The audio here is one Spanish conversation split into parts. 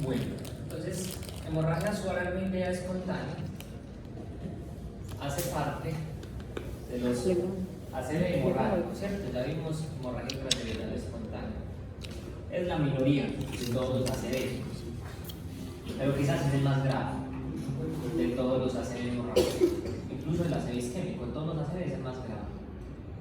Bueno, entonces, hemorragia subaracnoidea espontánea hace parte de los ACV hemorrágicos, ¿cierto? Ya vimos hemorragia intracerebral espontánea. Es la minoría de todos los ACV, pero quizás es el más grave de todos los ACV hemorrágicos. Incluso el ACV isquémico, de todos los ACV es el más grave.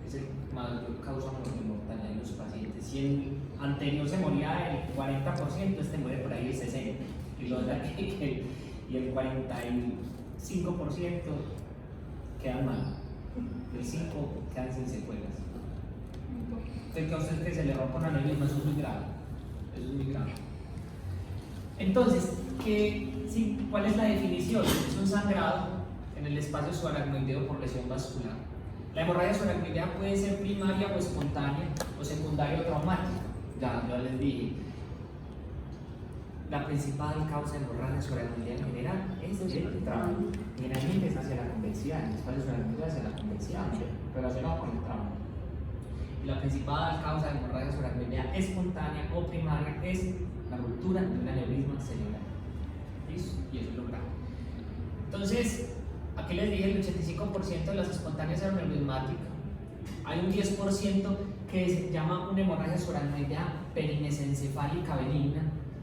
Es el más causa mortalidad en los pacientes. Si el anterior se moría el 40%, este muere por ahí el 60%. Y el 45% quedan mal. El 5% quedan sin secuelas. Entonces, que a usted que se le rompa un aneurisma, eso es muy grave. Eso es muy grave. Entonces, ¿cuál es la definición? Es un sangrado en el espacio subaracnoideo por lesión vascular. La hemorragia subaracnoidea puede ser primaria o espontánea o secundaria o traumática. Ya les dije. La principal causa de hemorragia subaracnoidea en general es el trauma. Generalmente es hacia la convexidad, el espacio subaracnoideo hacia la convexidad, relacionado con el trauma. Y la principal causa de hemorragia subaracnoidea espontánea o primaria es la ruptura de un aneurisma cerebral. ¿Listo? Y eso es lo grave. Entonces, aquí les dije el 85% de las espontáneas son aneurismáticas. Hay un 10% que se llama una hemorragia subaracnoidea perimesencefálica benigna,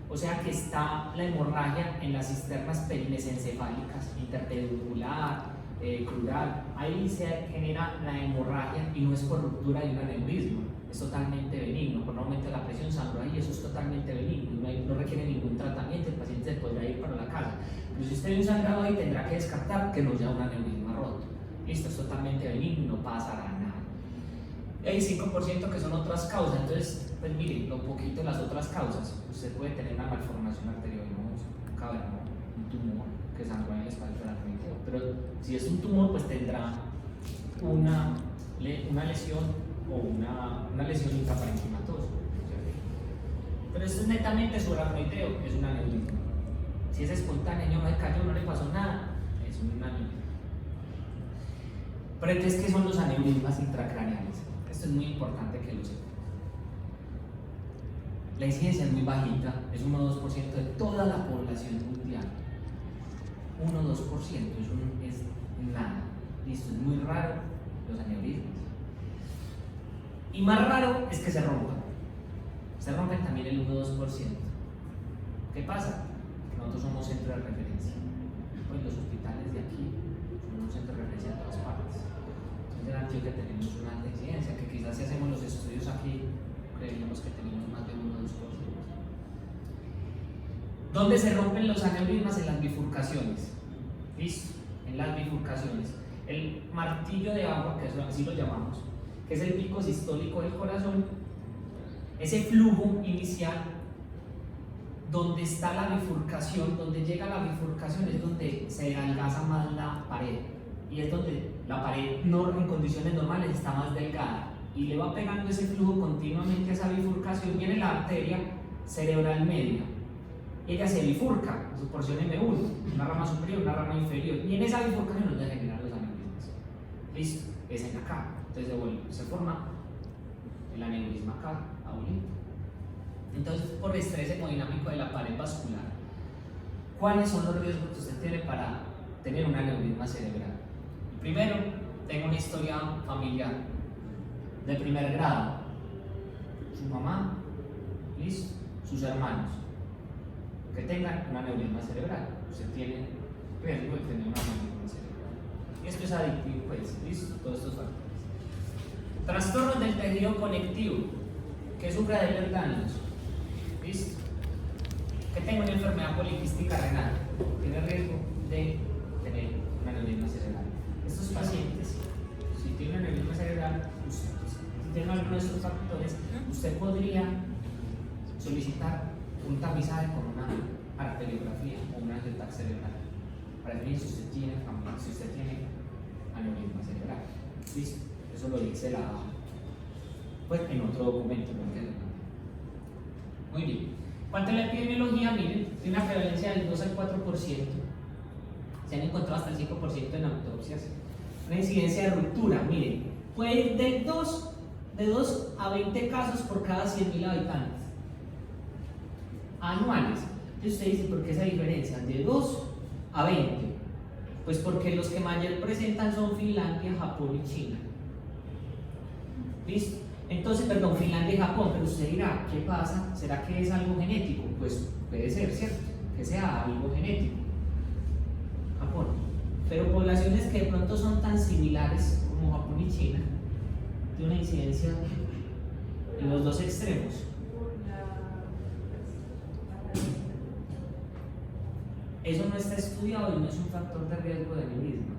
o sea que está la hemorragia en las cisternas perimesencefálicas, interpeduncular, crural. Ahí se genera la hemorragia y no es por ruptura de un aneurisma, es totalmente benigno. Por un aumento de la presión sanguínea ahí, eso es totalmente benigno, no requiere ningún tratamiento, el paciente se podrá ir para la casa. Pero si usted ve un sangrado ahí, tendrá que descartar que no sea un aneurisma roto. Esto es totalmente benigno, no pasará nada. Y hay 5% que son otras causas. Entonces, pues miren, lo poquito de las otras causas. Usted puede tener una malformación arteriovenosa, un cavernoso, un tumor que sangra en el espacio subaracnoideo. Pero si es un tumor, pues tendrá una lesión o una lesión intraparenquimatosa. Pero esto es netamente subaracnoideo, es un aneurisma. Si es espontáneo, no se cayó, no le pasó nada, es un aneurisma. Pero entonces, ¿qué son los aneurismas intracraneales? Esto es muy importante que lo sepan. La incidencia es muy bajita, es 1 o 2% de toda la población mundial. 1 o 2%, es nada. Listo, es muy raro los aneurismas. Y más raro es que se rompan. Se rompen también el 1 o 2%. ¿Qué pasa? Que nosotros somos centro de referencia. Pues los hospitales de aquí son un centro de referencia de todas partes. Entonces, en Antioquia tenemos una alta incidencia, que quizás si hacemos los estudios aquí, creeríamos que tenemos más de 1 o 2%. ¿Dónde se rompen los aneurismas? En las bifurcaciones. ¿Listo? En las bifurcaciones. El martillo de agua, que así lo llamamos, que es el pico sistólico del corazón, ese flujo inicial, donde está la bifurcación, donde llega la bifurcación, es donde se adelgaza más la pared. Y es donde la pared en condiciones normales está más delgada. Y le va pegando ese flujo continuamente a esa bifurcación. Viene la arteria cerebral media. Ella se bifurca en su porción M1, una rama superior, una rama inferior. Y en esa bifurcación nos degeneran los aneurismas. ¿Listo? Es en acá. Entonces se forma el aneurisma acá, ahorita. Entonces, por estrés hemodinámico de la pared vascular, ¿cuáles son los riesgos que usted tiene para tener un aneurisma cerebral? Primero, tengo una historia familiar de primer grado. Su mamá, ¿listo? Sus hermanos, que tengan un aneurisma cerebral. Usted tiene riesgo de tener un aneurisma cerebral. Esto es adictivo, pues, ¿listo? Todos estos factores. Trastornos del tejido conectivo, que sufra de ver daños, ¿listo? Que tenga una enfermedad poliquística renal, tiene riesgo de tener un aneurisma cerebral. Estos pacientes, si tienen un aneurisma cerebral, si tienen alguno de estos factores, usted podría solicitar un tamizaje con una arteriografía o una angiotac cerebral para definir si usted tiene aneurisma cerebral. ¿Listo? Eso lo dice pues en otro documento. Muy bien. ¿Cuánto a la epidemiología? Miren, tiene una prevalencia del 2 al 4%. Se han encontrado hasta el 5% en autopsias. Una incidencia de ruptura, miren, puede ir de 2 a 20 casos por cada 100.000 habitantes anuales. Entonces usted dice, ¿por qué esa diferencia? De 2 a 20. Pues porque los que mayor presentan son Finlandia, Japón y China. ¿Listo? Entonces, perdón, Finlandia y Japón, pero usted dirá, ¿qué pasa? ¿Será que es algo genético? Pues puede ser, ¿cierto? Que sea algo genético. Japón. Pero poblaciones que de pronto son tan similares como Japón y China, de una incidencia en los dos extremos. Eso no está estudiado y no es un factor de riesgo de aneurisma.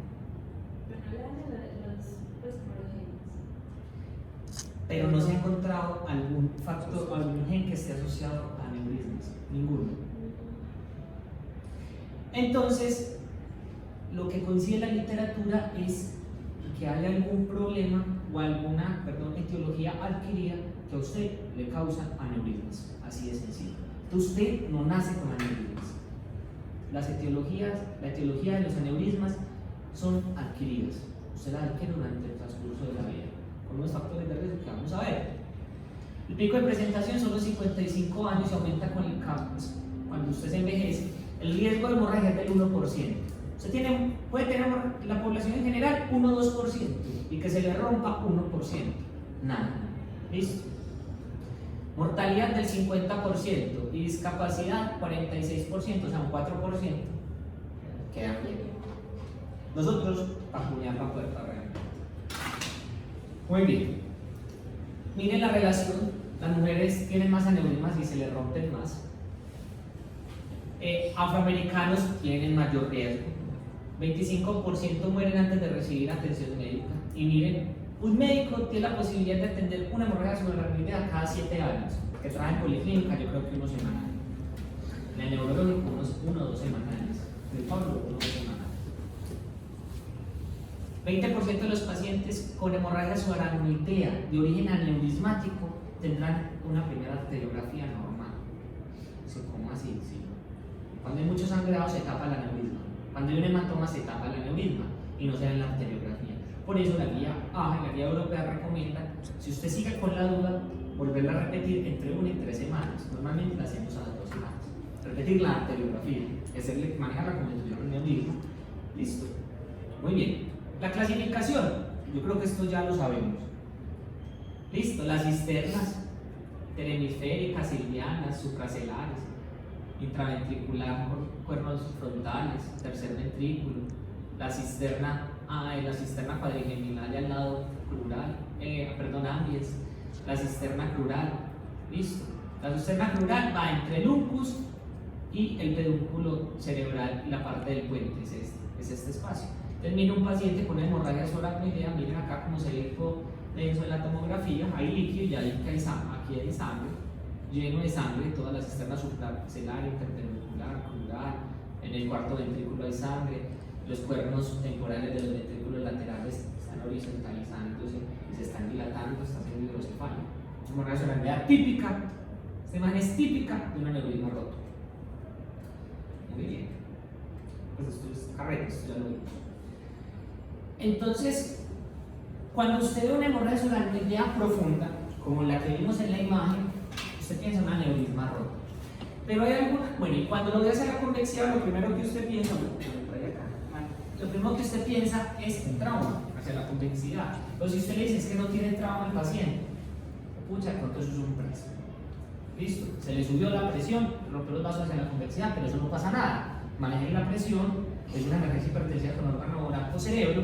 Pero no se ha encontrado algún factor, algún gen que esté asociado a aneurismas. Ninguno. Entonces, lo que coincide en la literatura es que hay algún problema o alguna, etiología adquirida que a usted le causa aneurismas. Así de sencillo. Usted no nace con aneurismas. La etiología de los aneurismas son adquiridas. Usted las adquiere durante el transcurso de la vida, con unos factores de riesgo que vamos a ver. El pico de presentación son los 55 años y aumenta con el cuando usted se envejece. El riesgo de hemorragia es del 1%. Usted puede tener la población en general 1 o 2% y que se le rompa 1%. Nada. ¿Listo? Mortalidad del 50% y discapacidad 46%, o sea un 4%. Queda bien. Nosotros acuñar la puerta realmente. Muy bien. Miren la relación. Las mujeres tienen más aneurismas y se les rompen más. Afroamericanos tienen mayor riesgo. 25% mueren antes de recibir atención médica. Y miren, un médico tiene la posibilidad de atender una hemorragia subaracnoidea cada 7 años, que trabaja en policlínica, yo creo que 1 semanal. En el neurológico, 1 o 2 semanales. En el Pablo, 1 o 2 semanales. 20% de los pacientes con hemorragia subaracnoidea de origen aneurismático tendrán una primera arteriografía normal. ¿Cómo así? Sí. Cuando hay mucho sangrado se tapa el aneurisma. Cuando hay un hematoma se tapa el aneurisma y no se ve en la arteriografía. Por eso la guía AJA, la guía europea, recomienda, si usted sigue con la duda, volverla a repetir entre 1 y 3 semanas. Normalmente la hacemos a las 2 semanas. Repetir la arteriografía, es el que maneja la recomendación del aneurisma. Listo. Muy bien. La clasificación, yo creo que esto ya lo sabemos. Listo. Las cisternas hemisféricas, silvianas, supracelares, intraventricular, cuernos frontales, tercer ventrículo, la cisterna cuadrigeminal y al lado crural, ambiens, la cisterna crural. Listo. La cisterna crural va entre el uncus y el pedúnculo cerebral y la parte del puente, es este espacio. Entonces, miren un paciente con hemorragia subaracnoidea, miren acá como se ve denso en la tomografía, hay líquido y ahí aquí hay sangre, lleno de sangre, toda la cisterna supracelar, interventricular, crural, en el cuarto ventrículo hay sangre, los cuernos temporales de los ventrículos laterales están horizontalizándose y se están dilatando, está haciendo hidrocefalia. Es una hemorragia típica, esta imagen es típica de un aneurisma roto. Muy bien. Pues esto es carrete, esto ya lo vimos. Entonces, cuando usted ve una hemorragia subaracnoidea profunda, como la que vimos en la imagen, usted piensa en un aneurisma roto. Pero hay alguna, y cuando lo ve hacia la convexidad, lo primero que usted piensa, es en trauma hacia la convexidad. Pero si usted le dice es que no tiene trauma el paciente, pucha, pronto eso es un preso. Listo, se le subió la presión, rompió los vasos hacia la convexidad, pero eso no pasa nada. Manejar la presión es una emergencia hipertensiva con órgano o cerebro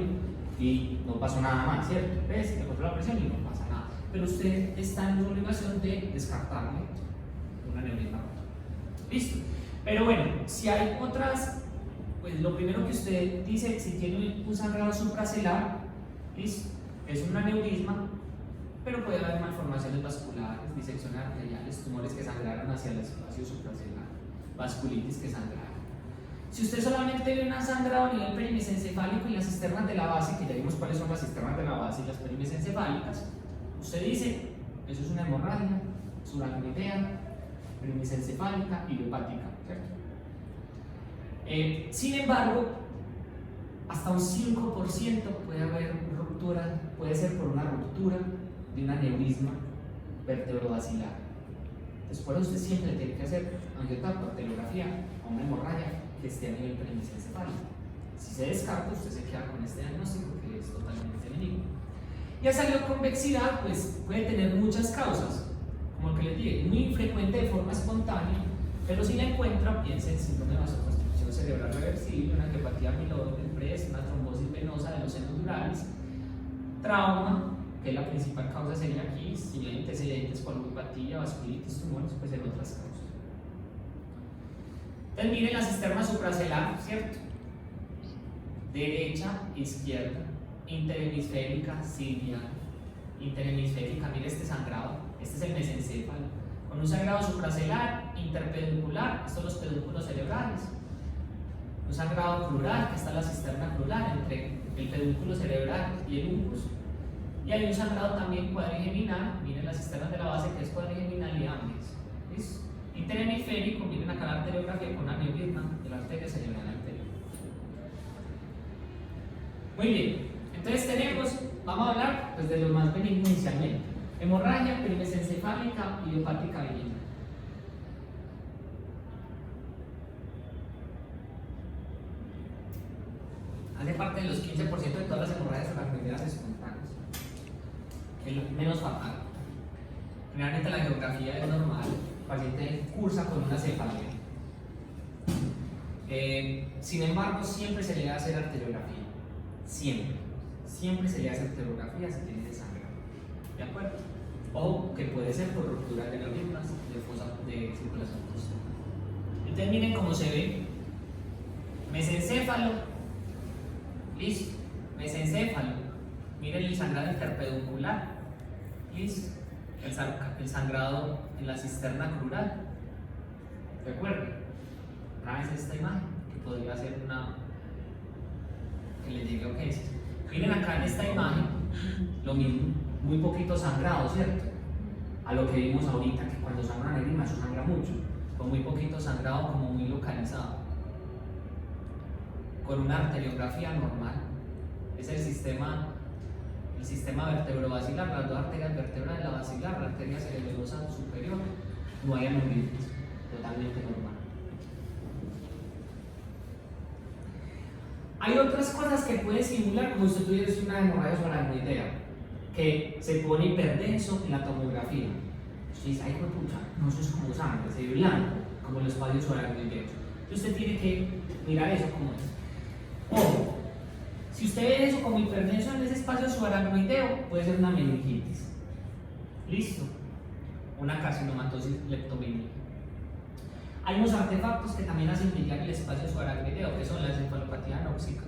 y no pasó nada más, ¿cierto? ¿Ves? Le controla la presión y no pasa nada. Pero usted está en la obligación de descartarle un aneurisma. Listo. Pero bueno, si hay otras, pues lo primero que usted dice, si tiene un sangrado supracelar, listo, es un aneurisma, pero puede haber malformaciones vasculares, disecciones arteriales, tumores que sangraron hacia el espacio supracelular, vasculitis que sangraron. Si usted solamente ve un sangrado a nivel perimesencefálico y las cisternas de la base, que ya vimos cuáles son las cisternas de la base y las perimesencefálicas, usted dice, eso es una hemorragia subaracnoidea, perimesencefálica y hepática, ¿cierto? Sin embargo, hasta un 5% puede haber ruptura, puede ser por una ruptura de un aneurisma vertebrovascular. Entonces, por eso usted siempre le tiene que hacer angiotoracografía a una hemorragia que esté a nivel perimesencefálico. Si se descarta, usted se queda con este diagnóstico que es totalmente benigno. Y esa convexidad pues, puede tener muchas causas, como el que les dije, muy infrecuente de forma espontánea, pero si la encuentra, piense en síndrome de vasoconstricción cerebral reversible, una angiopatía amiloide, una trombosis venosa de los senos duralis, trauma, que la principal causa sería aquí, si hay antecedentes, coagulopatía, vasculitis, tumores, pues en otras causas. Entonces miren la cisterna supracelular, ¿cierto? Derecha, izquierda, interhemisférica, ciliar, interhemisférica, mire este sangrado, este es el mesencéfalo, con un sangrado supracelular, interpeduncular, estos son los pedúnculos cerebrales, un sangrado crural, que está la cisterna crural entre el pedúnculo cerebral y el uncus, y hay un sangrado también cuadrigeminal, miren la cisterna de la base que es cuadrigeminal y amplias, ¿listo? Interhemisférico, miren acá la arteriografía con aneurisma de la arteria cerebral anterior. Muy bien, entonces tenemos, vamos a hablar pues, de lo más benigno inicialmente: hemorragia perimesencefálica idiopática benigna. Hace parte de los 15% de todas las hemorragias aracnoideas espontáneas, el menos fatal. Generalmente la geografía es normal, el paciente cursa con una cefalea. Sin embargo, siempre se le debe hacer arteriografía. Siempre se le hace arteriografía si tiene sangre. ¿De acuerdo? O que puede ser por ruptura de neuronas de circulación costera. Entonces, miren cómo se ve: mesencéfalo, listo, mesencéfalo. Miren el sangrado interpeduncular, listo, el sangrado en la cisterna crural. ¿De acuerdo? Traes esta imagen que podría ser una que le llegue a urgencias. Miren acá en esta imagen, lo mismo, muy poquito sangrado, ¿cierto? A lo que vimos ahorita, que cuando sangra un aneurisma, eso sangra mucho, con muy poquito sangrado, como muy localizado. Con una arteriografía normal, es el sistema vertebrovascular, las dos arterias vertebrales, la basilar, la arteria cerebrosa superior, no hay aneurismas, totalmente normal. Hay otras cosas que puede simular como si usted tuviera una hemorragia subaracnoidea, que se pone hiperdenso en la tomografía. Usted dice, ay, pucha, no, eso es como sangre, se ve blanco, como los espacios subaracnoideos. Entonces usted tiene que mirar eso como es. Ojo, si usted ve eso como hiperdenso en ese espacio subaracnoideo, puede ser una meningitis. ¿Listo? Una carcinomatosis leptomeníaca. Hay unos artefactos que también hacen brillar el espacio subaracnoideo, que son la encefalopatía anóxica,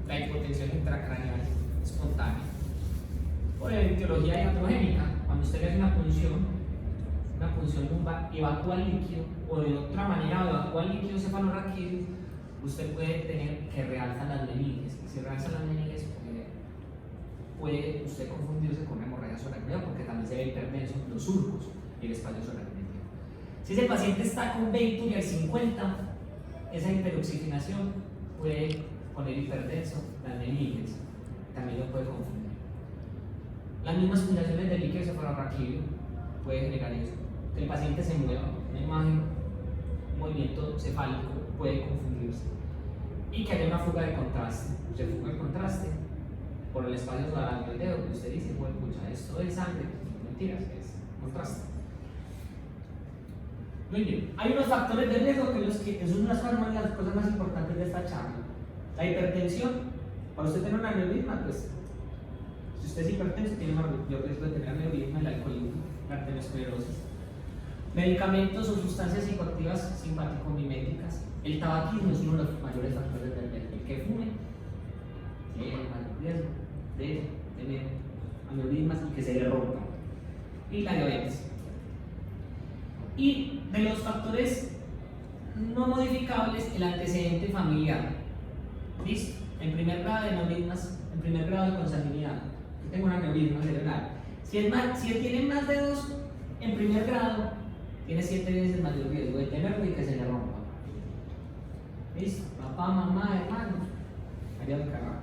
la hipotensión intracraneal espontánea, o la etiología iatrogénica. Cuando usted le hace una punción evacúa el líquido, o de otra manera evacúa el líquido cefalorraquídeo, usted puede tener que realzan las meninges. Si realzan las meninges, puede usted confundirse con una hemorragia subaracnoidea, porque también se ve hiperdenso los surcos y el espacio subaracnoideo. Si ese paciente está con Veitur y al 50, esa hiperoxigenación puede poner hiperdenso las meninges, también lo puede confundir. Las mismas fundaciones del líquido cefalorraquídeo puede generar eso, que el paciente se mueva, una imagen, un movimiento cefálico puede confundirse, y que haya una fuga de contraste. Se fuga el contraste por el espacio subaracnoideo, que usted dice, bueno, pucha, esto es sangre, mentiras, es contraste. Muy bien, hay unos factores de riesgo que son unas las cosas más importantes de esta charla. La hipertensión, para usted tener un aneurisma, pues si usted es hipertenso tiene más riesgo de tener aneurisma, el alcoholismo, la arteriosclerosis. Medicamentos o sustancias psicoactivas simpático-miméticas. El tabaquismo es uno de los mayores factores de riesgo. El que fume tiene mayor riesgo de tener aneurismas y que se le rompa. Y la diabetes. Y de los factores no modificables, el antecedente familiar. ¿Listo? En primer grado de aneurismas, en primer grado de consanguinidad. Yo tengo un aneurisma cerebral. Si él tiene más de 2 en primer grado, tiene 7 veces mayor riesgo de tenerlo y que se le rompa. ¿Listo? Papá, mamá, hermanos. Allá de carajo.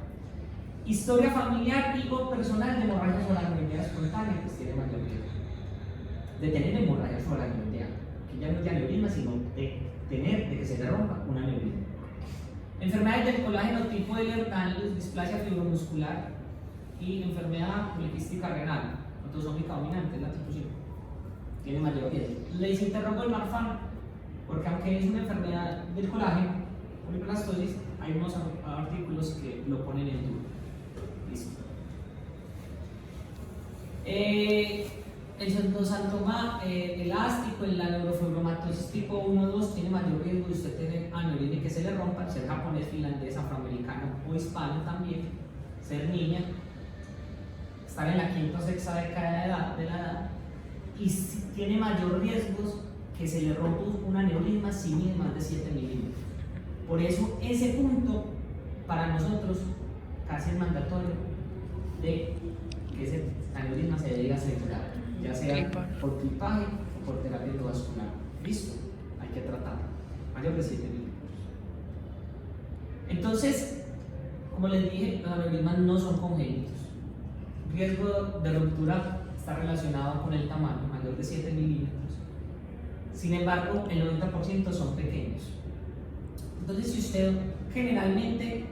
Historia familiar y o personal de hemorragia subaracnoidea espontánea, pues tiene mayor riesgo. de tener hemorragia subaracnoidea, que ya no es de aneurisma, sino de que se le rompa un aneurisma. Enfermedades del colágeno tipo Ehlers-Danlos, displasia fibromuscular y enfermedad poliquística renal, autosómica dominante, es la tipo 5. Tiene mayor riesgo. Les interrumpo el Marfan, porque aunque es una enfermedad del colágeno, poliplastosis, hay unos artículos que lo ponen en duda. Listo. El endosarcoma elástico, la neurofibromatosis tipo 1-2 tiene mayor riesgo de usted tener aneurisma y que se le rompa, ser japonés, finlandés, afroamericano o hispano también, ser niña, estar en la quinta o sexta década de la edad, y tiene mayor riesgo que se le rompa un aneurisma si mide más de 7 milímetros. Por eso ese punto para nosotros casi es mandatorio de que ese aneurisma se debe asegurar, ya sea por clipaje o por terapia endovascular. Listo, hay que tratarlo. Mayor de 7 milímetros. Entonces, como les dije, los aneurismas no son congénitos. Riesgo de ruptura está relacionado con el tamaño, mayor de 7 milímetros. Sin embargo, el 90% son pequeños. Entonces, si usted generalmente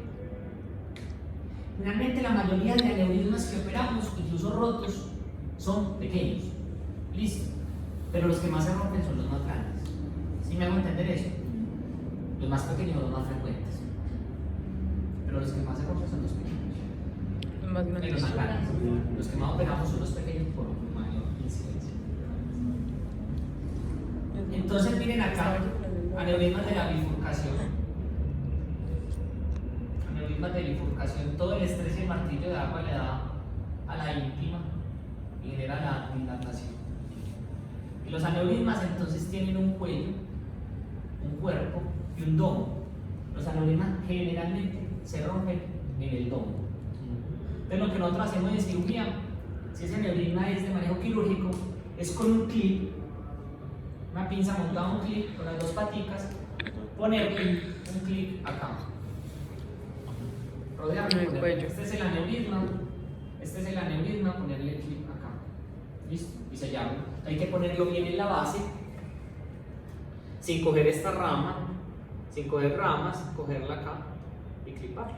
la mayoría de aneurismas que operamos, incluso rotos, son pequeños. Listo. Pero los que más se rompen son los más grandes. ¿Sí me hago entender eso? Los más pequeños son los más frecuentes. Pero los que más se rompen son los pequeños. Los más grandes. Los más grandes. Los que más operamos son los pequeños por mayor incidencia. Entonces, miren acá, aneurismas de la bifurcación. Aneurismas de bifurcación, todo el estrés y el martillo de agua le da a la íntima y genera la dilatación. Y los aneurismas entonces tienen un cuello, un cuerpo y un domo. Los aneurismas generalmente se rompen en el domo. Entonces, lo que nosotros hacemos en cirugía, si ese aneurisma es de manejo quirúrgico, es con un clip, una pinza montada en un clip con las dos paticas, ponerle un clip acá. Rodearlo, este es el aneurisma, ponerle el clip acá. ¿Listo? Y sellarlo. Hay que ponerlo bien en la base, sin coger esta rama, sin coger ramas, cogerla acá y cliparla.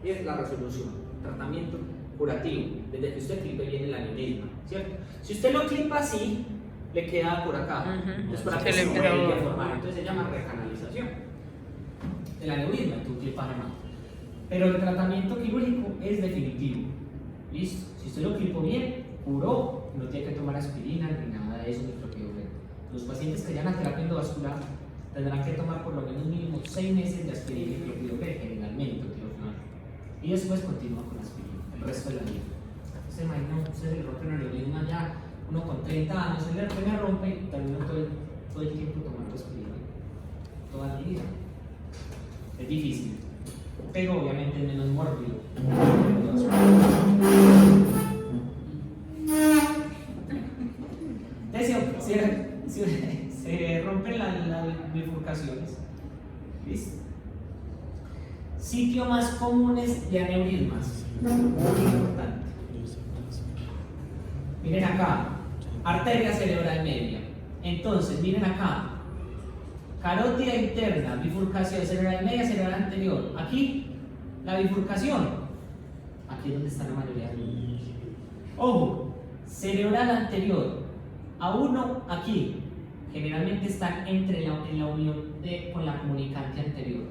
Y es la resolución. Tratamiento curativo, desde que usted clipe bien el aneurisma, ¿cierto? Si usted lo clipa así, le queda por acá. Entonces, para que se vuelva a formar. Entonces se llama recanalización del aneurisma, tu clipaje más. Pero el tratamiento quirúrgico es definitivo. Listo. Si usted lo clipó bien, curó, no tiene que tomar aspirina ni nada de eso, ni clopidogrel. Los pacientes que vayan a terapia endovascular tendrán que tomar por lo menos mínimo 6 meses de aspirina y clopidogrel, generalmente, y después continúa con aspirina el resto de la vida. Usted imagina, usted se le rompe un aneurisma ya, uno con 30 años, se le rompe y termina todo el tiempo tomando aspirina, toda la vida. Es difícil, pero obviamente es menos mórbido. Se rompen las bifurcaciones. ¿Listo? Sitio más comunes de aneurismas. Muy importante. Miren acá, arteria cerebral media. Entonces, miren acá, carótida interna, bifurcación cerebral media, cerebral anterior. Aquí, la bifurcación. Aquí es donde está la mayoría de los niños. Ojo, cerebral anterior. A1 aquí. Generalmente están en la unión con la comunicante anterior.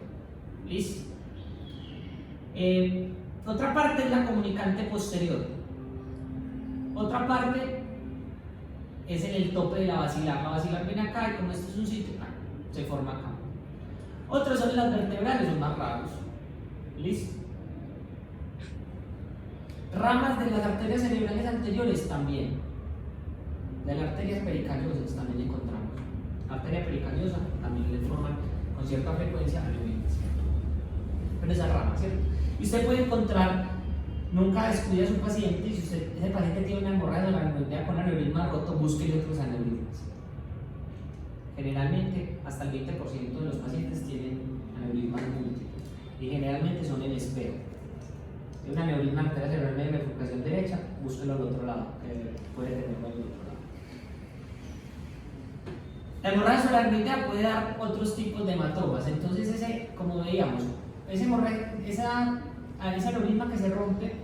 ¿Listo? Otra parte es la comunicante posterior. Otra parte es en el tope de la basilar. La basilar viene acá y como este es un sitio, se forma acá. Otros son las vertebrales, son más raros. ¿Listo? Ramas de las arterias cerebrales anteriores también. De las arterias pericardosas también encontramos. Arteria pericardosa también le forman con cierta frecuencia aneurismas. Pero esa rama, ¿cierto? Y usted puede encontrar, nunca descuide a su paciente, y si ese paciente tiene una hemorragia de la aracnoidea con aneurisma roto, búsquele otros aneurismas. Generalmente, hasta el 20% de los pacientes tienen aneurismas múltiples y generalmente son en espejo. Si un aneurisma arteria cerebral media de bifurcación derecha, búsquelo al otro lado, que puede tenerlo al otro lado. La hemorragia subaracnoidea puede dar otros tipos de hematomas. Entonces, como veíamos, esa aneurisma que se rompe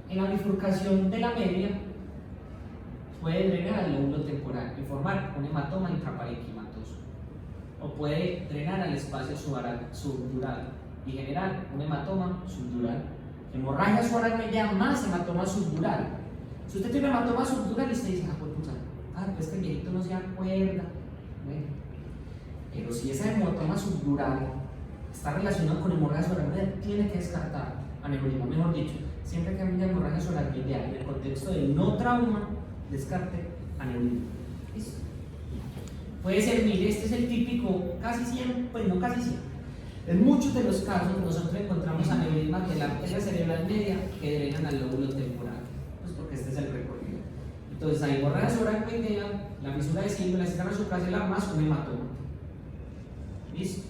en la bifurcación de la media puede drenar al lóbulo temporal y formar un hematoma intraparenquimatoso. O puede drenar al espacio subdural y generar un hematoma subdural. Hemorragia subaracnoidea más hematoma subdural. Si usted tiene un hematoma subdural, usted dice, pues que el viejito no se acuerda. Bueno, pero si esa hematoma subdural está relacionada con hemorragia subaracnoidea, tiene que descartar aneurisma. Mejor dicho, siempre que haya hemorragia subaracnoidea en el contexto del no trauma, descarte aneurisma. ¿Listo? Puede ser, mire, este es el típico, casi siempre, pues no casi siempre. En muchos de los casos nosotros encontramos aneurismas de la arteria cerebral media que drenan al lóbulo temporal, pues porque este es el recorrido. Entonces hay hemorragia subaracnoidea, la fisura de cinco, la cisterna supracelular más un hematoma. ¿Listo?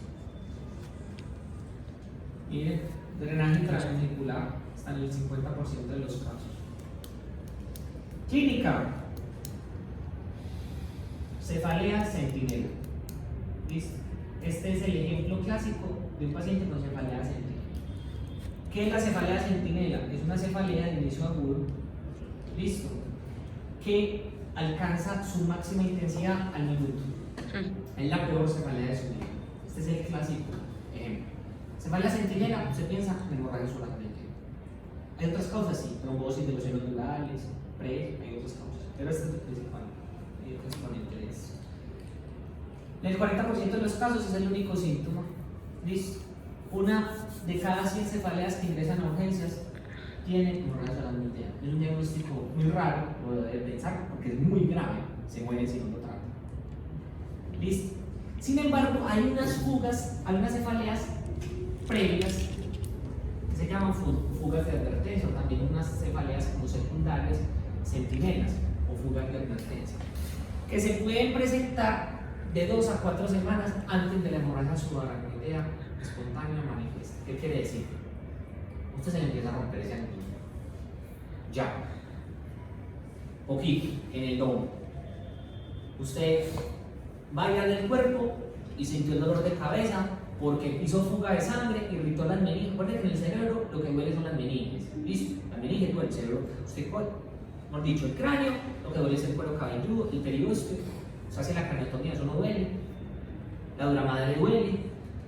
Miren, drenaje intraventricular está en el 50% de los casos. Clínica: cefalea sentinela. ¿Listo? Este es el ejemplo clásico de un paciente con cefalea sentinela. ¿Qué es la cefalea sentinela? Es una cefalea de inicio agudo, ¿listo?, que alcanza su máxima intensidad al minuto. Es la peor cefalea de su vida. Este es el clásico ejemplo. Cefalea sentinela, usted piensa en hemorragia subaracnoidea. Hay otras causas, sí, trombosis de los senos durales, hay otras causas, pero este es el principal. Hay otro exponente de eso. En el 40% de los casos es el único síntoma. ¿Listo? Una de cada 100 cefaleas que ingresan a urgencias tienen hemorragia subaracnoidea. Es un diagnóstico muy raro, lo debe pensar, porque es muy grave, se muere si no lo trata. ¿Listo? Sin embargo, hay unas fugas, hay unas cefaleas previas que se llaman fugas de advertencia, o también unas cefaleas como secundarias, centinelas o fugas de advertencia, que se pueden presentar de 2 a 4 semanas antes de la hemorragia subaracnoidea espontánea manifiesta. ¿Qué quiere decir? Usted se le empieza a romper ese anillo. Ya. Poquito, en el domo. Usted va a ir del cuerpo y sintió el dolor de cabeza porque hizo fuga de sangre, irritó las meninges. Recuerden que en el cerebro lo que duele son las meninges. ¿Listo? Las meninges duele el cerebro. Usted, mejor dicho, el cráneo, lo que duele es el cuero cabelludo, el periósteo. Se hace la craniotomía, eso no duele. La dura madre duele.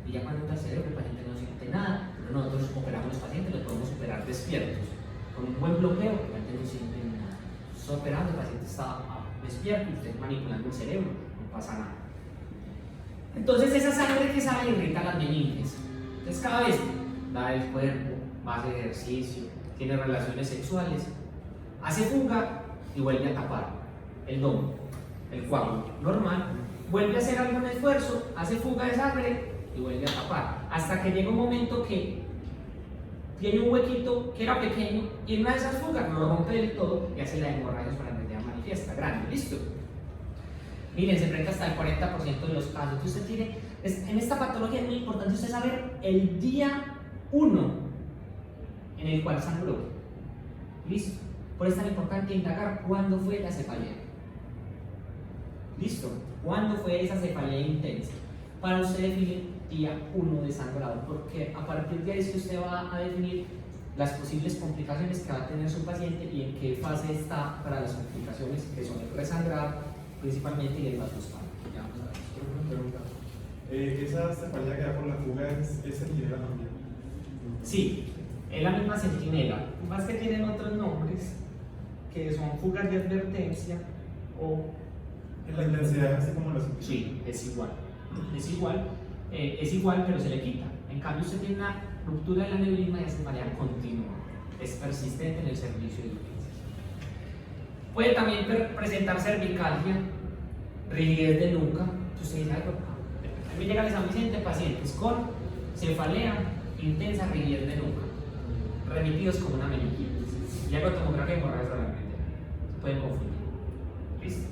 Y ya cuando entra el cerebro, el paciente no siente nada. Pero nosotros operamos a los pacientes, los podemos operar despiertos. Con un buen bloqueo, el paciente no siente nada. Está operando, el paciente está despierto y usted manipulando el cerebro, no pasa nada. Entonces esa sangre que sale irrita las meninges. Entonces cada vez da el cuerpo, va a hacer ejercicio, tiene relaciones sexuales, hace fuga y vuelve a tapar el domo, el coágulo normal, vuelve a hacer algún esfuerzo, hace fuga de sangre y vuelve a tapar, hasta que llega un momento que tiene un huequito que era pequeño y en una de esas fugas lo rompe del todo y hace la hemorragia subaracnoidea manifiesta, grande, ¿listo? Miren, se enfrenta hasta el 40% de los casos. Entonces usted tiene, en esta patología es muy importante usted saber el día 1 en el cual sangró. ¿Listo? Por eso es tan importante indagar cuándo fue la cefalea. ¿Listo? ¿Cuándo fue esa cefalea intensa? Para usted definir día 1 de sangrado, porque a partir de ahí es que usted va a definir las posibles complicaciones que va a tener su paciente y en qué fase está para las complicaciones que son el resangrado principalmente y el vasospasmo. Ya vamos a ver. Una pregunta. ¿Esa cefalea que da por la fuga es sentinela también? Sí, es la misma sentinela, más que tienen otros nombres que son fugas de advertencia o... ¿En la intensidad así como la sentinela? Sí, es igual, pero se le quita. En cambio usted tiene una ruptura del aneurisma y la cefalea continua, es persistente en el servicio de urgencias. Puede también presentar cervicalgia, rigidez de nuca. Usted dice, a mí me llegan a San Vicente pacientes con cefalea, intensa rigidez de nuca, remitidos como una meningitis. Y hago tomografía de hemorragia subaracnoidea. Se pueden confundir. ¿Listo?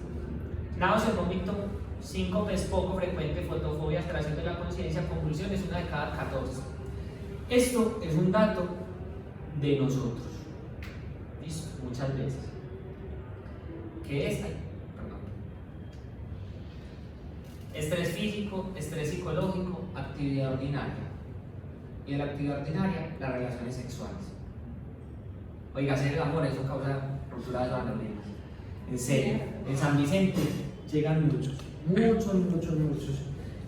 Náusea, vómito, síncope es poco frecuente, fotofobia, alteración de la conciencia, convulsiones, 1 de cada 14. Esto es un dato de nosotros. ¿Listo? Muchas veces. ¿Qué es? Estrés físico, estrés psicológico, actividad ordinaria. Y en la actividad ordinaria, las relaciones sexuales. Oiga, hacer el amor, eso causa ruptura de aneurismas. En serio, en San Vicente llegan muchos.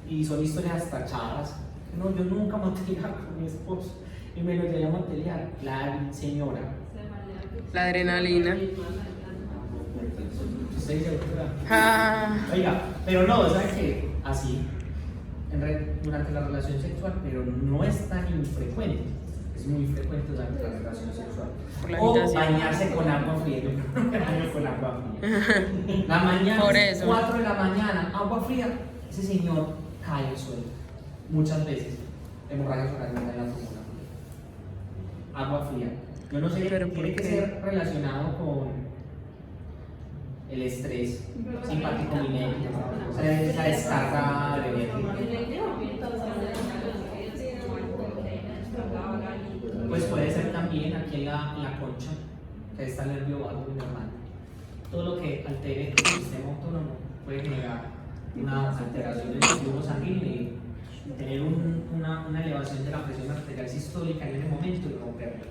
Y son historias hasta charras. No, yo nunca monteleaba con mi esposo. Y me lo llevé a montelear. La señora. La adrenalina. ¿Usted dice, Ah. oiga, pero no, ¿sabe qué? Así, durante la relación sexual, pero no es tan infrecuente. Es muy frecuente durante la relación sexual. Por la O agitación. bañarse con agua fría. Yo me baño con agua fría. La mañana, Por eso. 4 de la mañana, agua fría. Ese señor cae al suelo. Muchas veces. Hemorragias orales en la fórmula. Agua fría. Yo no sé, Pero tiene ¿por que qué? ser relacionado con el estrés simpático mimético, o sea, esa descarga de energía. Pues puede ser también aquí en la concha, que está el nervio vago y normal. Todo lo que altere el sistema autónomo puede generar una alteración del flujo sanguíneo y tener una elevación de la presión arterial sistólica en ese momento y romperla.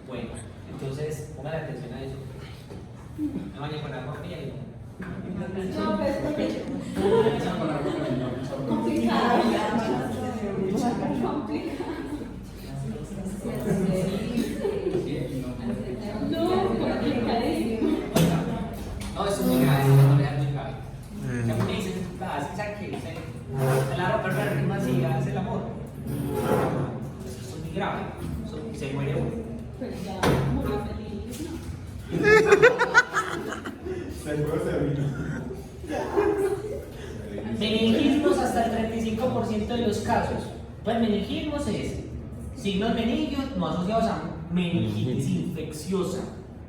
Bueno, entonces póngale atención a eso. Me baño con agua fría y No, pues porque complicado. No, complicadísimo. no, eso es muy grave, eso no es muy grave. Ya me dicen, ¿sabes qué? La ropa perfecta así hace el amor. Eso es muy grave, eso se muere uno. Pues ya, muy feliz, ¿no? Se puede servir. Meningismos hasta el 35% de los casos. Pues meningismos es signos meningios no asociados a meningitis infecciosa.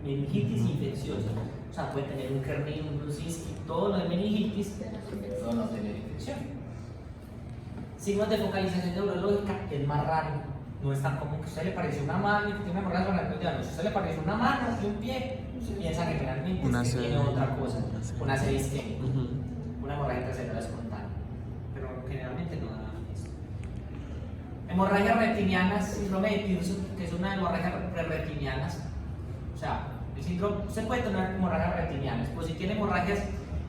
Meningitis infecciosa. O sea, puede tener un Kernion, un Brusinski, todo lo de meningitis, pero no tener infección. Signos de focalización neurológica es más raro. No es tan común que a usted le parece una mano y que tiene una hemorragia sonarcoideana. Si a usted le parece una mano y un pie, usted piensa que generalmente es que tiene otra cosa, una sed isquémica, una hemorragia intracraniana espontánea. Pero generalmente no da eso. Hemorragias retinianas, síndrome de Pearson, que es una hemorragia preretinianas. O sea, el síndrome, usted puede tener hemorragias retinianas, pues si tiene hemorragias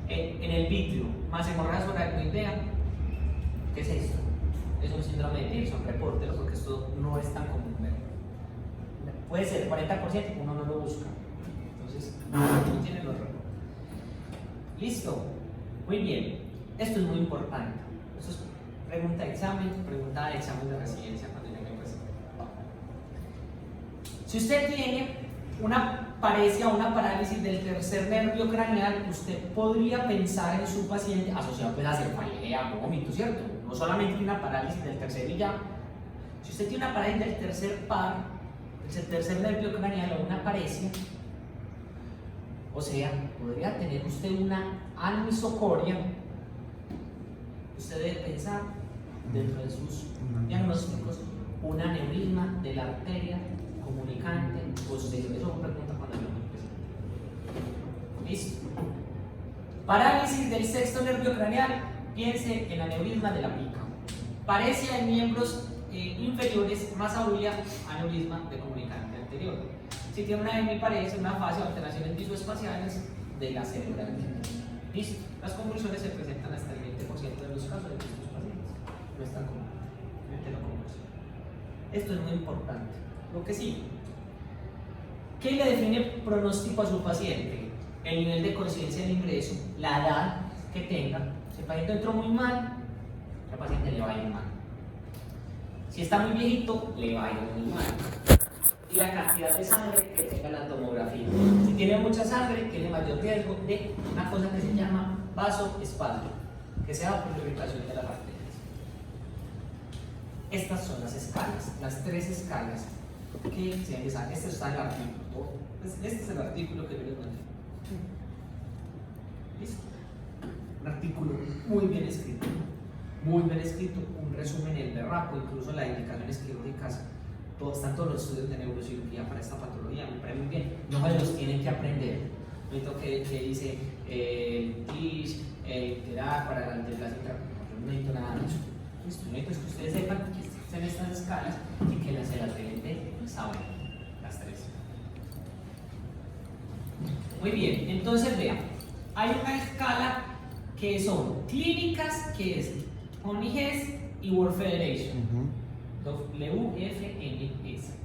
en el vitrio, más hemorragias aracnoidea, ¿qué es esto? Es un síndrome de Pearson, repórtelo porque esto no es tan común. Puede ser 40%, uno no lo busca. Entonces, no tiene los reportes. Listo. Muy bien. Esto es muy importante. Esto es pregunta de examen de residencia cuando llegue a residencia. Si usted tiene una paresia o una parálisis del tercer nervio craneal, usted podría pensar en su paciente asociado pues, a cefalea, vómito, ¿cierto? No solamente una parálisis del tercer y ya. Si usted tiene una parálisis del tercer par, del tercer nervio craneal o una paresia, o sea, podría tener usted una anisocoria, usted debe pensar dentro de sus diagnósticos un aneurisma de la arteria comunicante posterior. Eso me pregunta cuando yo me presento. Listo. Parálisis del sexto nervio craneal, piense en aneurisma de la pica. Paresia en miembros inferiores, más aguda, aneurisma de comunicante anterior. Si tiene una hemiparesia, una fase o alteraciones visoespaciales de la célula. Listo. Las convulsiones se presentan hasta el 20% de los casos de estos pacientes. No es tan común. Esto es muy importante. Lo que sí. ¿Qué le define pronóstico a su paciente? El nivel de conciencia del ingreso, la edad que tenga. Si el paciente entró muy mal, al paciente le va a ir mal. Si está muy viejito, le va a ir muy mal. Y la cantidad de sangre que tenga la tomografía. Si tiene mucha sangre, tiene mayor riesgo de una cosa que se llama vasoespasmo, que sea por irritación de las arterias. Estas son las escalas, las 3 escalas que se empiezan. Este está en el artículo. Este es el artículo que yo les mandé. ¿Listo? Un artículo muy bien escrito, un resumen en berraco, incluso las indicaciones quirúrgicas. Están todos los estudios de neurocirugía para esta patología, me parece muy bien. No me los tienen que aprender. necesito que dice el TIS, el TERA para la integración. No necesito nada de eso. Listo, necesito es que ustedes sepan que existen estas escalas y que se las deben de saber, las tres. Muy bien, entonces vean, hay una escala que son clínicas, que es Honey Hess y World Federation, WFMS.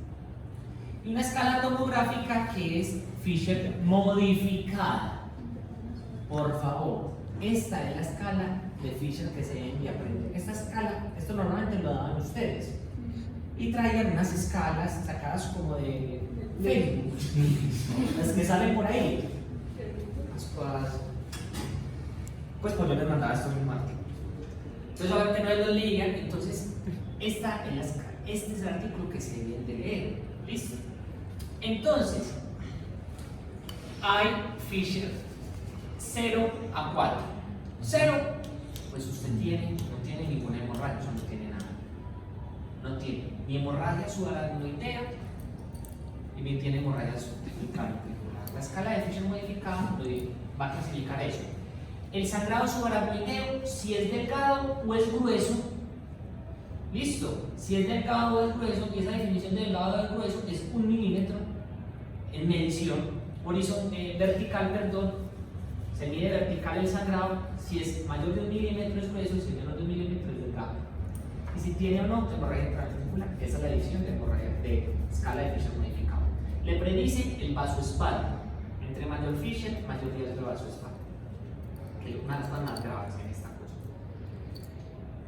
Y una escala tomográfica que es Fisher modificada. Por favor, esta es la escala de Fisher que se deben de aprender. Esta escala, esto normalmente lo daban ustedes. Y traigan unas escalas sacadas como de Facebook, las que salen por ahí. Las cosas. Pues yo les mandaba esto en un martes. Entonces, obviamente no lo leían. Entonces, este es el artículo que se deben de leer. ¿Listo? Entonces, hay Fisher 0 a 4. 0, pues usted no tiene ninguna hemorragia, o sea, no tiene nada. No tiene ni hemorragia subaracnoidea y ni tiene hemorragia subclínica. La escala de Fisher modificada va a clasificar eso. El sangrado subaracnoideo, si es delgado o es grueso, listo. Si es delgado o es grueso, y esa definición de delgado o es grueso es 1 milímetro en medición, vertical, perdón. Se mide vertical el sangrado, si es mayor de 1 milímetro es grueso, si es menor de 1 milímetro es delgado. Y si tiene o no hemorragia intraventricular, esa es la división de hemorragia de escala de Fisher modificado. Le predice el vasoespasmo. Entre mayor Fisher, mayor riesgo de vasoespasmo. Que es una de las cosas más graves en esta cosa.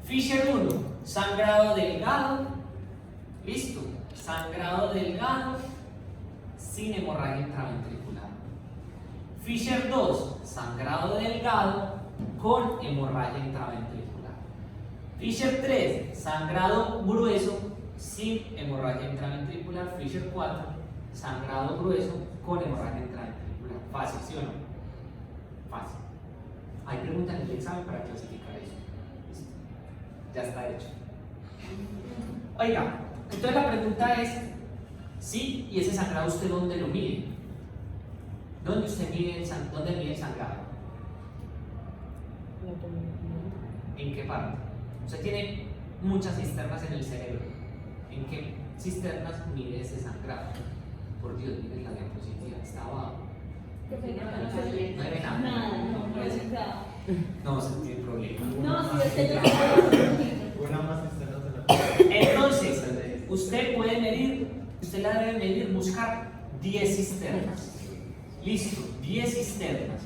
Fisher 1, sangrado delgado. Listo. Sangrado delgado sin hemorragia intraventricular. Fisher 2, sangrado delgado con hemorragia intraventricular. Fisher 3, sangrado grueso sin hemorragia intraventricular. Fisher 4, sangrado grueso con hemorragia intraventricular. Fácil, ¿sí o no? Fácil. Hay preguntas en el examen para clasificar eso. ¿Listo? Ya está hecho. Oiga, entonces la pregunta es, ¿sí? ¿Y ese sangrado usted dónde lo mide? ¿Dónde usted mide el sangrado? ¿En qué parte? Usted tiene muchas cisternas en el cerebro. ¿En qué cisternas mide ese sangrado? Por Dios, miren la diapositiva, está abajo. No hay nada. No puede ser. No, se tiene problema. No, si usted no Una más externa de la. Entonces, usted puede medir, usted la debe medir, buscar 10 cisternas. Listo, 10 cisternas.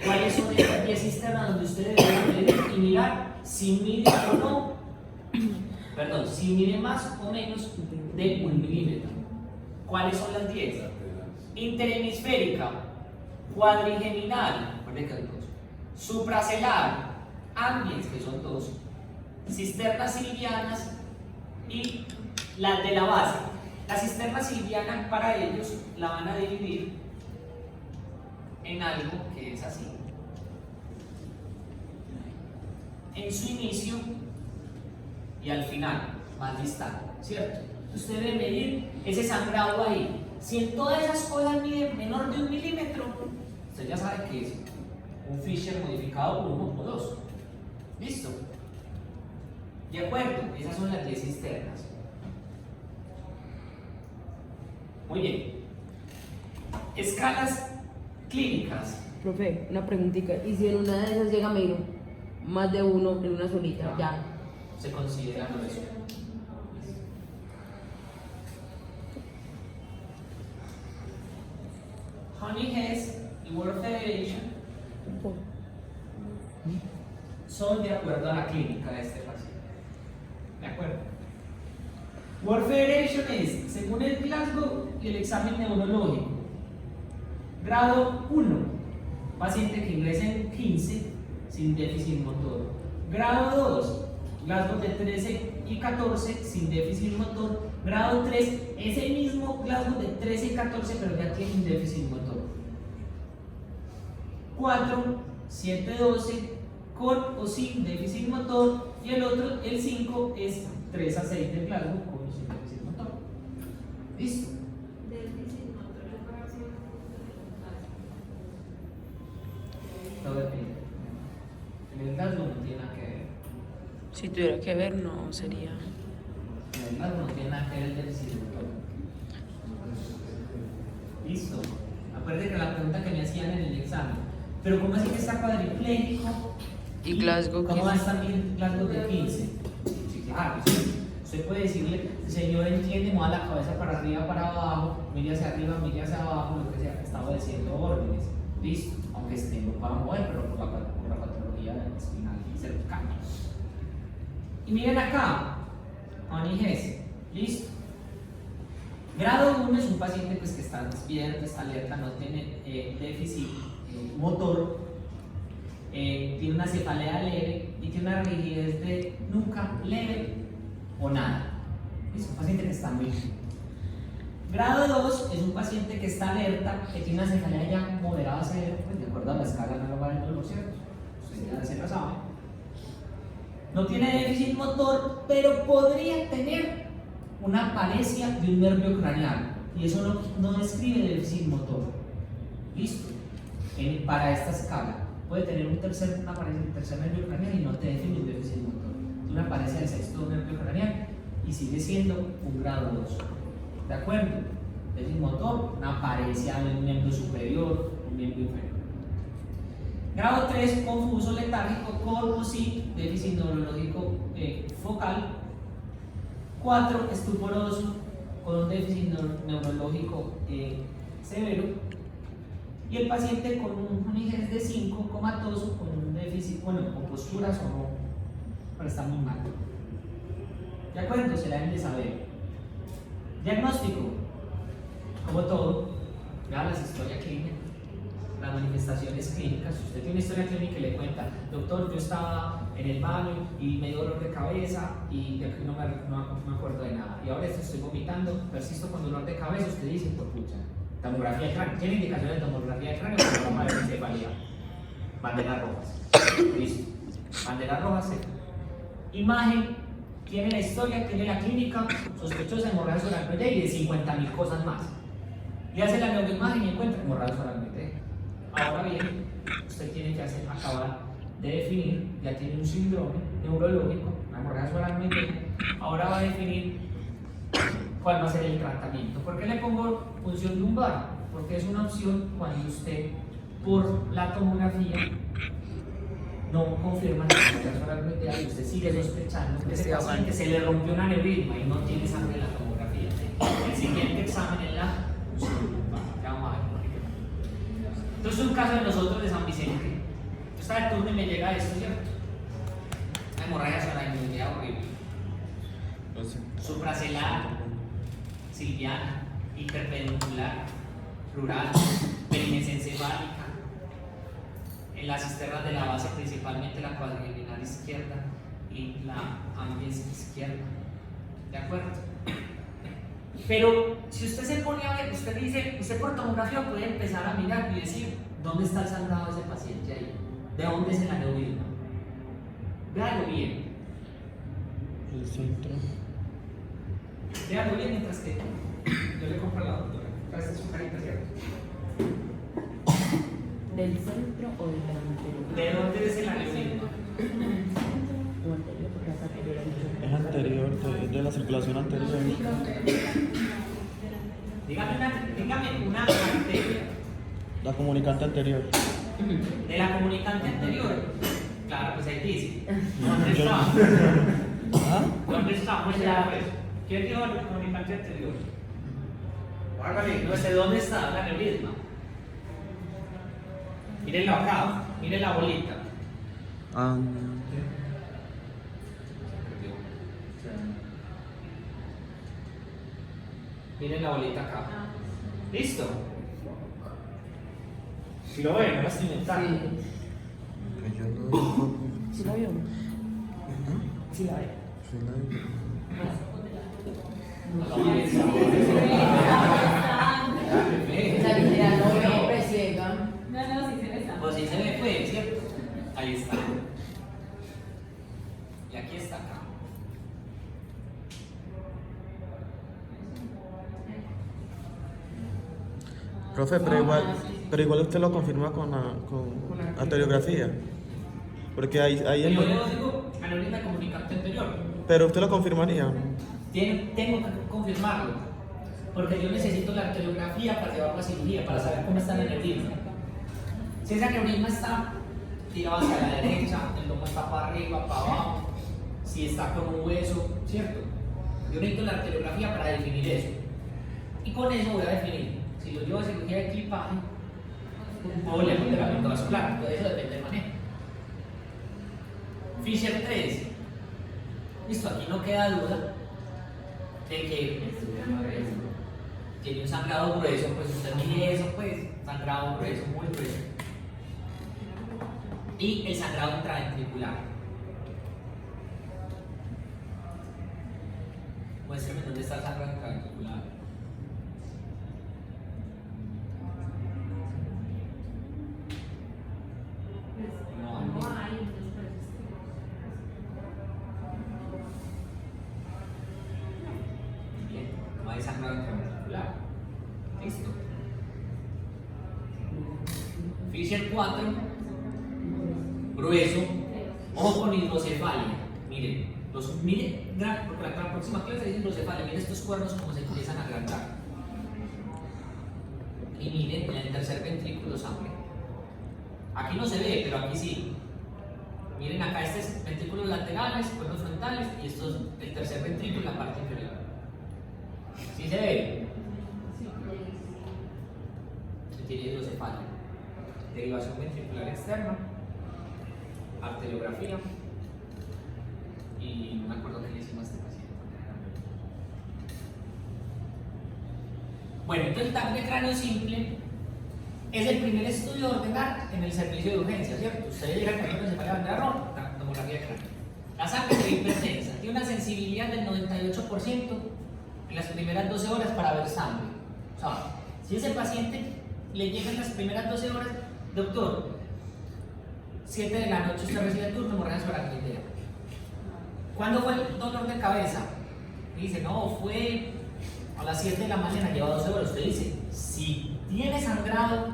¿Cuáles son esas 10 cisternas donde usted debe medir y mirar si mide o no? Perdón, si mide más o menos de 1 milímetro. ¿Cuáles son las 10? Interhemisférica, cuadrigeminal, supracelar, ambiens, que son 2, cisternas silvianas y las de la base. La cisterna silviana para ellos la van a dividir en algo que es así. En su inicio y al final, más distante, ¿cierto? Usted debe medir ese sangrado ahí. Si en todas esas cosas mide menor de 1 milímetro, usted ya sabe que es un Fisher modificado 1 o 2. ¿Listo? De acuerdo, esas son las 10 cisternas. Muy bien. Escalas clínicas. Profe, una preguntita. ¿Y si en una de esas llega a medir más de uno en una solita? No. Ya. Se considera eso. Honey Hess y World Federation son de acuerdo a la clínica de este paciente. ¿De acuerdo? World Federation es según el Glasgow y el examen neurológico. Grado 1, paciente que ingresa en 15 sin déficit motor. Grado 2, Glasgow de 13 y 14 sin déficit motor. Grado 3, ese mismo Glasgow de 13 y 14 pero ya tiene un déficit motor. 4, 7, 12 con o sin déficit motor y el otro, el 5, es 3 a 6 de Glasgow con o sin déficit motor. ¿Listo? glasgow no tiene nada que ver. Si tuviera que ver, no sería. En el glasgow no tiene nada que ver el déficit motor. Listo. Acuérdense que la pregunta que me hacían en el examen, pero ¿cómo así que está cuadripléjico? ¿Y Glasgow ¿Cómo qué? va a estar bien Glasgow de 15? Sí, claro, sí. Usted puede decirle, señor, entiende, mueva la cabeza para arriba, para abajo, mire hacia arriba, mire hacia abajo, lo que sea, está obedeciendo órdenes. Listo, aunque este no pueda mover, pero por la patología espinal cervical. Y miren acá, Onigese, listo. Grado 1 es un paciente pues, que está despierto, está alerta, no tiene déficit motor, tiene una cefalea leve y tiene una rigidez de nuca leve o nada. Es un paciente que está muy bien. Grado 2 es un paciente que está alerta, que tiene una cefalea ya moderada a severa, pues, de acuerdo a la escala análoga del dolor, ¿cierto? Usted ya se lo sabe. No tiene déficit motor, pero podría tener una paresia de un nervio craneal. Y eso no describe déficit motor. ¿Listo? Para esta escala. Puede tener una paresia del tercer nervio craneal y no te define un déficit motor. Una paresia del sexto nervio craneal y sigue siendo un grado 2. ¿De acuerdo? Déficit motor, una paresia de un miembro superior, un miembro inferior. Grado 3, confuso letárgico, con o sin déficit neurológico focal. 4, estuporoso, con un déficit neurológico severo. Y el paciente con un IGES de 5, comatoso, con un déficit, bueno, con posturas o no, pero está muy mal. ¿De acuerdo? Se la deben de saber. Diagnóstico, como todo, vean las historias clínicas, las manifestaciones clínicas. Si usted tiene una historia clínica y le cuenta, doctor, yo estaba en el baño y me dio dolor de cabeza y de aquí no me acuerdo de nada. Y ahora estoy vomitando, persisto con dolor de cabeza, usted dice, por pucha. Tomografía de cráneo. ¿Tiene indicaciones de tomografía de cráneo? Vamos a ver encefalía. Banderas rojas. Listo. Banderas rojas. Imagen. Tiene la historia, tiene la clínica, sospechosa de hemorragia subaracnoidea y de 50.000 cosas más. Y hace la neuroimagen y encuentra hemorragia subaracnoidea. Ahora bien, usted tiene que acabar de definir, ya tiene un síndrome neurológico, una hemorragia subaracnoidea. Ahora va a definir cuál va a ser el tratamiento. ¿Por qué le pongo punción lumbar? Porque es una opción cuando usted, por la tomografía, no confirma la hemorragia subaracnoidea y usted sigue sospechando que ese paciente se le rompió un aneurisma y no tiene sangre en la tomografía. El siguiente examen es la punción lumbar. Ya vamos a ver. Entonces, un caso de nosotros de San Vicente. Yo estaba de turno y me llega esto, ¿cierto? Una hemorragia subaracnoidea horrible. Supracelar, silviana, hiperpeduncular, rural, perimesencefálica, en las cisternas de la base, principalmente la cuadrigeminal izquierda y la ambiens izquierda. ¿De acuerdo? Pero si usted se pone a ver, usted dice, usted por tomografía puede empezar a mirar y decir, ¿dónde está el sangrado de ese paciente ahí? ¿De dónde es el aneurisma? Véalo bien. El centro. Véalo bien mientras que yo le compro a la doctora. Esta es su carita, ¿cierto? ¿Del centro o del anterior? ¿De dónde es el aneurisma? O anterior, porque acá anterior Es anterior, de la circulación anterior. Dígame una arteria La comunicante anterior. de la comunicante anterior. Claro, pues ahí dice. ¿Dónde Yo- está? ¿Ah? ¿Dónde está? Muestra, pues. ¿Quién dijo la comunicante anterior? Hágale, no sé dónde está el aneurisma. Mírenlo acá, miren la bolita. Ah, Miren la bolita acá. ¿Listo? Si lo ven, no lo estoy inventando. que yo no. ¿Sí la vio? Sí la ven. Sí, la- Esa literal no ve, presiega. No, sí se le está. Pues sí se ve, pues, ¿cierto? Ahí está. Y aquí está acá. Profe, pero igual usted lo confirma con anteriografía. Porque ahí Yo le digo aneurisma comunicante anterior. Pero usted lo confirmaría. Tengo que confirmarlo, porque yo necesito la arteriografía para llevarlo a cirugía, para saber cómo está el aneurisma. Si ese aneurisma está tirado hacia la derecha, el lomo está para arriba, para abajo, si está con un hueso, ¿cierto? Yo necesito la arteriografía para definir eso. Y con eso voy a definir si lo llevo a cirugía de clipaje o le hago tratamiento vascular. Entonces eso depende del manejo. Fisher 3. Listo, aquí no queda duda de que tiene un sangrado grueso, pues usted mire eso, pues, sangrado grueso, muy grueso. Y el sangrado intraventricular. Muéstrame dónde está el sangrado intraventricular. No hay. Bien, no hay sangrado intraventricular. Listo. Fisher 4, grueso, ojo con hidrocefalia. Miren, porque la próxima clase es hidrocefalia. Miren estos cuernos como se empiezan a agrandar. Y miren, en el tercer ventrículo sangre. Aquí no se ve, pero aquí sí. Miren acá, este es ventrículos laterales, cuernos frontales, y esto es el tercer ventrículo, la parte inferior. ¿Sí se ve? Se tiene hidrocefalia. Derivación ventricular externa, arteriografía, y no me acuerdo qué le hicimos a este paciente. Bueno, entonces el TAC de cráneo simple es el primer estudio a ordenar en el servicio de urgencia, ¿cierto? Usted llega al cuerpo se para la tomografía de cráneo. La sangre se ve hipertensa, tiene una sensibilidad del 98% en las primeras 12 horas para ver sangre. O sea, si ese paciente le llega en las primeras 12 horas, doctor, 7 de la noche usted recibe el turno, hemorragia subaracnoidea. ¿Cuándo fue el dolor de cabeza? Y dice, no, fue a las 7 de la mañana, lleva 12 horas. Usted dice, si tiene sangrado,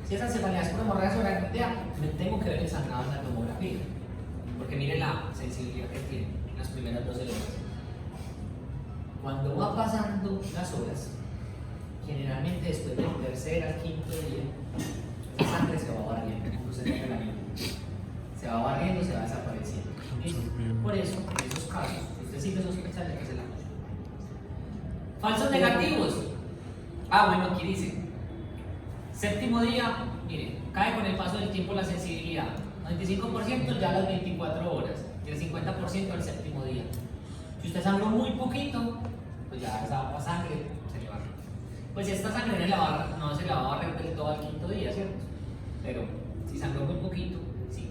si esa cefalea es por hemorragia subaracnoidea, me tengo que ver el sangrado en la tomografía. Porque mire la sensibilidad que tiene en las primeras 12 horas. Cuando va pasando las horas, generalmente después del tercer al quinto día, esa sangre se va barriendo, se va barriendo, se va desapareciendo. ¿Listo? Por eso, en esos casos, usted sigue sospechando que es el abuso. Falsos negativos. Bueno, aquí dice, séptimo día, mire, cae con el paso del tiempo la sensibilidad. 95% ya a las 24 horas, y el 50% al séptimo día. Si usted sangró muy poquito, pues ya esa sangre se le barre. Pues esta sangre no se la va a barrer del todo al quinto día, ¿cierto? Pero si sangró muy poquito, sí.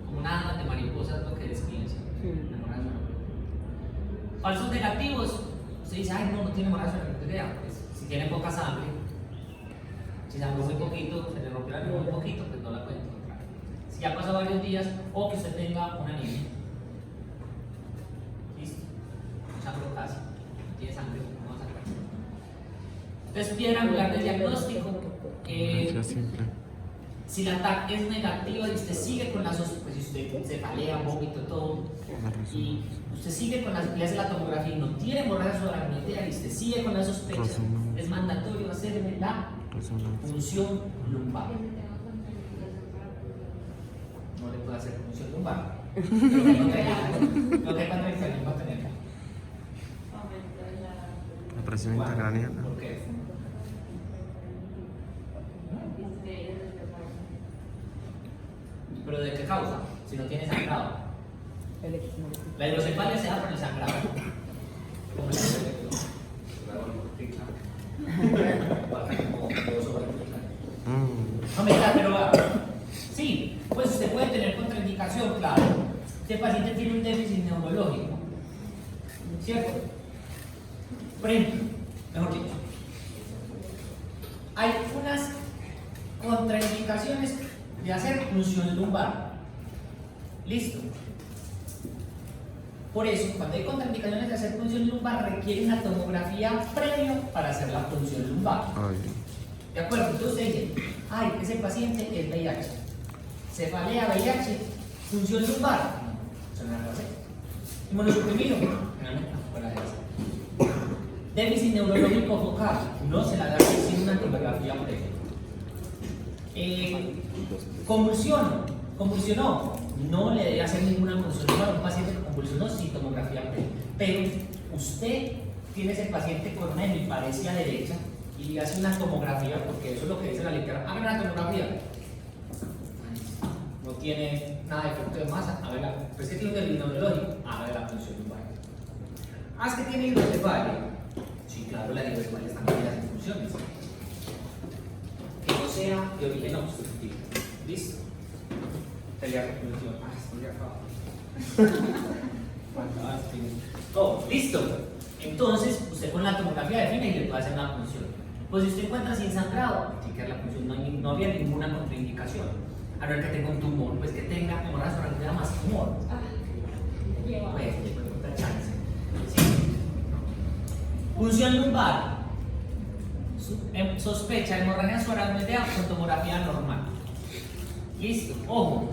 Como una de mariposa es lo que describen, ¿sí? Falsos negativos. Usted dice, no tiene hemorragia subaracnoidea. Pues si tiene poca sangre, si sangró muy poquito, se le rompió la muy poquito, pues no la puede encontrar. Si ya pasó varios días, o que usted tenga una anemia. Listo. No sangró casi. No tiene sangre, no va a sangrar. Entonces, piedra angular del diagnóstico. Si la TAC es negativa y usted sigue con la sospecha, pues si usted cefalea, vómito, todo, y usted sigue con le hace la tomografía y no tiene hemorragia subaracnoidea y usted sigue con la sospecha, es mandatorio hacerle la punción lumbar. No le puede hacer punción lumbar. Lo que pasa es que va a tener la presión intracraneal. ¿Por qué? ¿Pero de qué causa? Si no tiene sangrado. La hidrocefalia se da por el sangrado. Como la no me está, pero va. Sí, pues usted puede tener contraindicación, claro. Este paciente tiene un déficit neurológico, ¿cierto? Por ejemplo, mejor dicho, hay unas contraindicaciones de hacer punción lumbar. Listo. Por eso, cuando hay contraindicaciones de hacer punción lumbar, requiere una tomografía previa para hacer la punción lumbar. ¿De acuerdo? Entonces usted dice, ese paciente es VIH. cefalea, VIH, función lumbar, suena raro, ¿sí? Inmunosuprimido, generalmente fuera de eso. Déficit neurológico focal, no se la da sin una tomografía previa. Convulsionó, no le debe hacer ninguna convulsión a un paciente que convulsionó sin tomografía previa. Pero usted tiene ese paciente con una hemiparesia derecha y le hace una tomografía, porque eso es lo que dice la literatura, haga una tomografía. No tiene nada de efecto de masa, a ver, pues que tiene un déficit neurológico, a ver la función lumbar. Es que tiene hidrocefalia. Sí, claro, las hidrocefalias también tienen funciones. Que no sea de origen obstructivo. ¿Listo? Sería conclusión. Estoy acabado. Oh, listo. Entonces, usted con la tomografía define y le puede hacer una punción. Pues si usted encuentra sin sangrado, tiene que dar la punción, no habría ninguna contraindicación. A no ser que tenga un tumor, pues que tenga hemorragia sorácnida más tumor. Pues, le puede dar chance. ¿Sí? Punción lumbar. Sospecha de hemorragia sorácnida con tomografía normal. Listo. Ojo.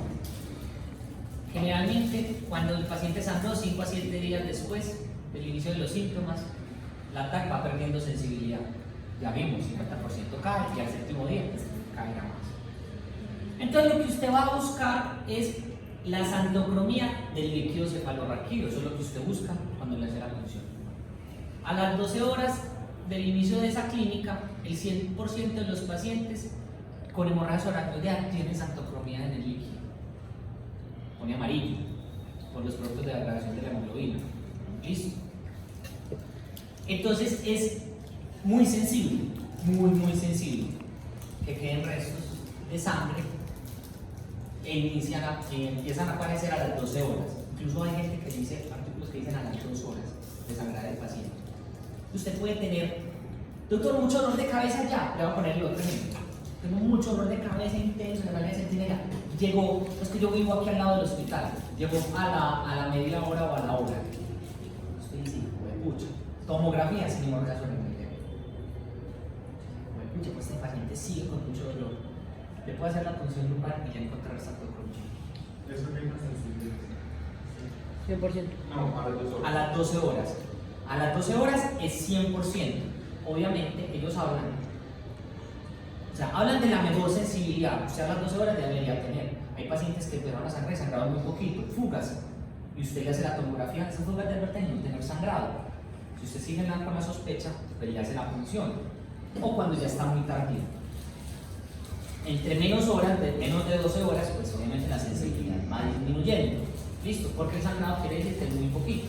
Generalmente, cuando el paciente sangró 5 a 7 días después del inicio de los síntomas, la TAC va perdiendo sensibilidad. Ya vimos, 50% cae y al 7º día pues, caerá más. Entonces, lo que usted va a buscar es la xantocromía del líquido cefalorraquídeo. Eso es lo que usted busca cuando le hace la punción. A las 12 horas del inicio de esa clínica, el 100% de los pacientes con hemorragia sorácnida tienen xantocromía en el líquido. Pone amarillo por los productos de degradación de la hemoglobina. ¿Listo? Entonces es muy sensible, muy sensible que queden restos de sangre e empiezan a aparecer a las 12 horas. Incluso hay gente que dice, artículos que dicen a las 2 horas de sangrar del paciente. Usted puede tener, doctor, mucho dolor de cabeza ya, le voy a poner el otro ejemplo. Tengo mucho dolor de cabeza intenso, de la centinela. Llegó, es que yo vivo aquí al lado del hospital, llegó a la media hora o a la hora. Usted dice, pucha, tomografía sin hemorragia sorácnida. Pucha, pues este paciente sigue con mucho dolor. Le puede hacer la punción lumbar y ya encontrar xantocromía. ¿Eso qué es más sensible? 100%. No, a las 2 horas. A las 12 horas. A las 12 horas es 100%. Obviamente, ellos hablan. O sea, hablan de la mejor sensibilidad. Usted a las 12 horas debería tener. Hay pacientes que empezaron a sangrar y sangraron muy poquito, fugas. Y usted le hace la tomografía, esas fugas de advertencia no tener sangrado. Si usted sigue con la sospecha, pues le hace la punción. O cuando ya está muy tardío. Entre menos de 12 horas, pues obviamente la sensibilidad va disminuyendo. ¿Listo? Porque el sangrado quiere decir que es muy poquito.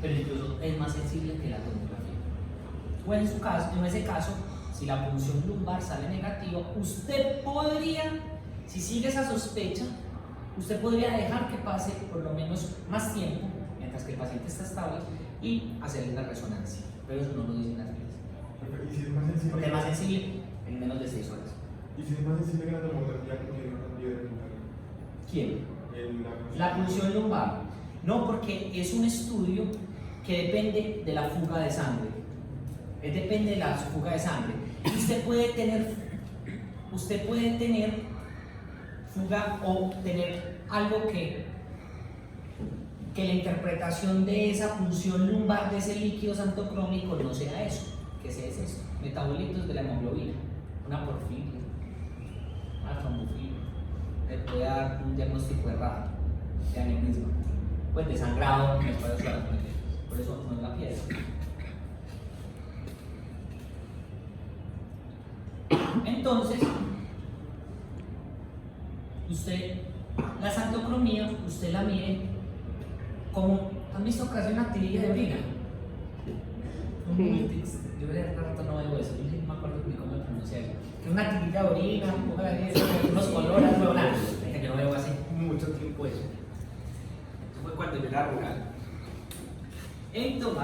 Pero incluso es más sensible que la tomografía. O en su caso, en ese caso, si la punción lumbar sale negativa, usted podría, si sigue esa sospecha, usted podría dejar que pase por lo menos más tiempo, mientras que el paciente está estable, y hacerle una resonancia. Pero eso no lo dicen las guías. ¿Y si es más sensible? Porque es más sensible en menos de 6 horas. ¿Y si es más sensible que la tomografía, por qué no cambia de lugar? ¿Quién? La punción lumbar. No, porque es un estudio que depende de la fuga de sangre. Depende de la fuga de sangre. Y usted puede tener fuga o tener algo que la interpretación de esa punción lumbar de ese líquido xantocrómico no sea eso. ¿Qué es eso? Metabolitos de la hemoglobina, una porfiria, una trombofilia. Le puede dar un diagnóstico errado de aneurisma, pues de sangrado, por eso no es la piedra. Entonces, usted, la xantocromía, usted la mide como, ¿han visto que hace una tirilla de orina? Yo de rato no veo eso, yo no me acuerdo ni cómo pronunciar eso. Que una tirilla de orina, unos colores, que yo no veo hace mucho tiempo eso. Eso fue cuando yo era rural. Entonces,